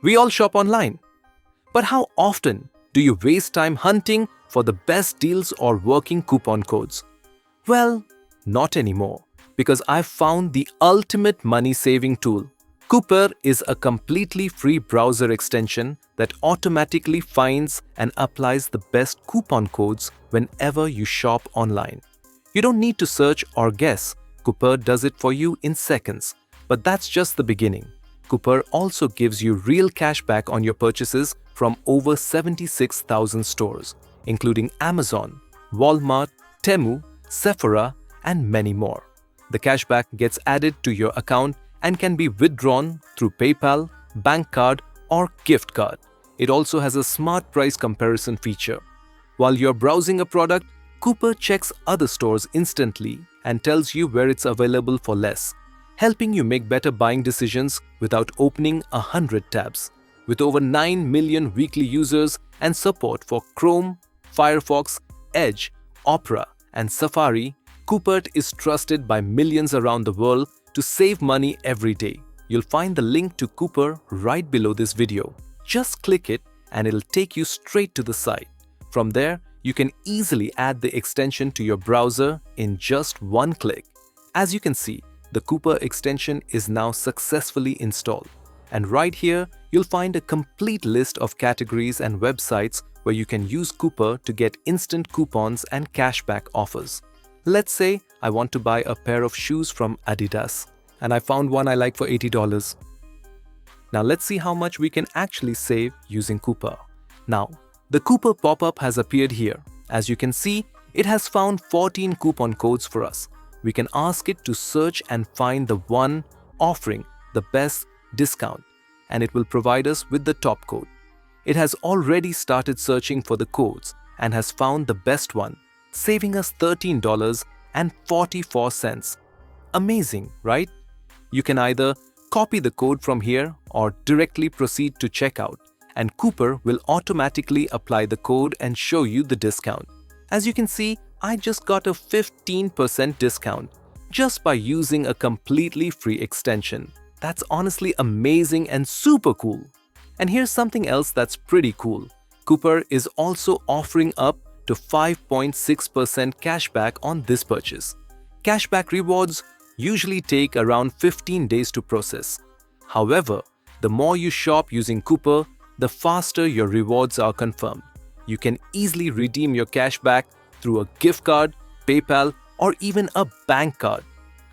We all shop online. But how often do you waste time hunting for the best deals or working coupon codes? Well, not anymore, because I've found the ultimate money-saving tool. Coupert is a completely free browser extension that automatically finds and applies the best coupon codes whenever you shop online. You don't need to search or guess. Coupert does it for you in seconds. But that's just the beginning. Coupert also gives you real cashback on your purchases from over 76,000 stores, including Amazon, Walmart, Temu, Sephora, and many more. The cashback gets added to your account and can be withdrawn through PayPal, bank card, or gift card. It also has a smart price comparison feature. While you're browsing a product, Coupert checks other stores instantly and tells you where it's available for less, helping you make better buying decisions without opening 100 tabs. With over 9 million weekly users and support for Chrome, Firefox, Edge, Opera, and Safari, Coupert is trusted by millions around the world to save money every day. You'll find the link to Coupert right below this video. Just click it and it'll take you straight to the site. From there, you can easily add the extension to your browser in just one click. As you can see, the Coupert extension is now successfully installed. And right here, you'll find a complete list of categories and websites where you can use Coupert to get instant coupons and cashback offers. Let's say I want to buy a pair of shoes from Adidas, and I found one I like for $80. Now let's see how much we can actually save using Coupert. Now, the Coupert pop-up has appeared here. As you can see, it has found 14 coupon codes for us. We can ask it to search and find the one offering the best discount, and it will provide us with the top code. It has already started searching for the codes and has found the best one, saving us $13.44. Amazing, right? You can either copy the code from here or directly proceed to checkout, and Coupert will automatically apply the code and show you the discount. As you can see, I just got a 15% discount just by using a completely free extension. That's honestly amazing and super cool. And here's something else that's pretty cool. Coupert is also offering up to 5.6% cashback on this purchase. Cashback rewards usually take around 15 days to process. However, the more you shop using Coupert, the faster your rewards are confirmed. You can easily redeem your cashback through a gift card, PayPal, or even a bank card.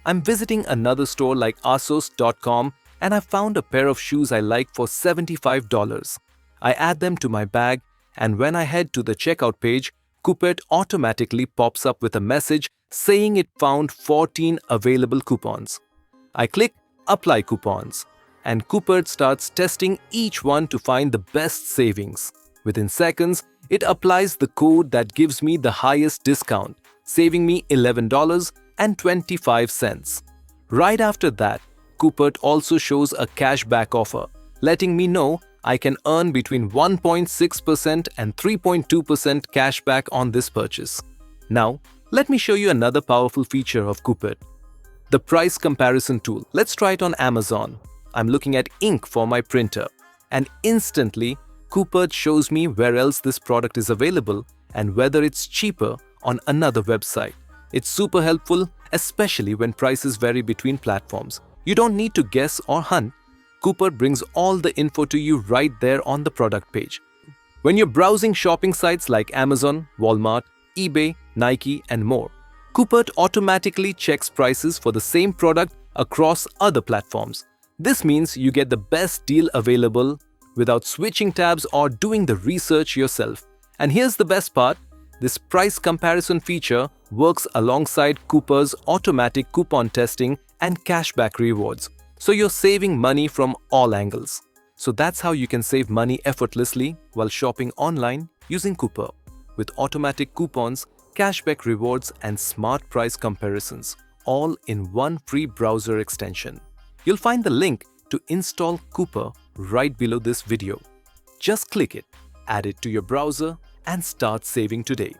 I'm visiting another store like asos.com and I found a pair of shoes I like for $75. I add them to my bag, and when I head to the checkout page, Coupert automatically pops up with a message saying it found 14 available coupons. I click Apply Coupons, and Coupert starts testing each one to find the best savings. Within seconds, it applies the code that gives me the highest discount, saving me $11.25. Right after that, Coupert also shows a cashback offer, letting me know I can earn between 1.6% and 3.2% cashback on this purchase. Now, let me show you another powerful feature of Coupert, the price comparison tool. Let's try it on Amazon. I'm looking at ink for my printer, and instantly, Coupert shows me where else this product is available and whether it's cheaper on another website. It's super helpful, especially when prices vary between platforms. You don't need to guess or hunt. Coupert brings all the info to you right there on the product page. When you're browsing shopping sites like Amazon, Walmart, eBay, Nike, and more, Coupert automatically checks prices for the same product across other platforms. This means you get the best deal available without switching tabs or doing the research yourself. And here's the best part, this price comparison feature works alongside Coupert's automatic coupon testing and cashback rewards. So you're saving money from all angles. So that's how you can save money effortlessly while shopping online using Coupert, with automatic coupons, cashback rewards, and smart price comparisons, all in one free browser extension. You'll find the link to install Coupert right below this video. Just click it, add it to your browser, and start saving today.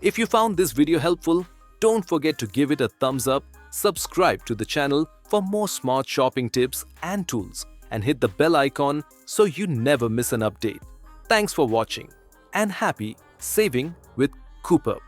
If you found this video helpful, don't forget to give it a thumbs up, subscribe to the channel for more smart shopping tips and tools, and hit the bell icon so you never miss an update. Thanks for watching and happy saving with Coupert.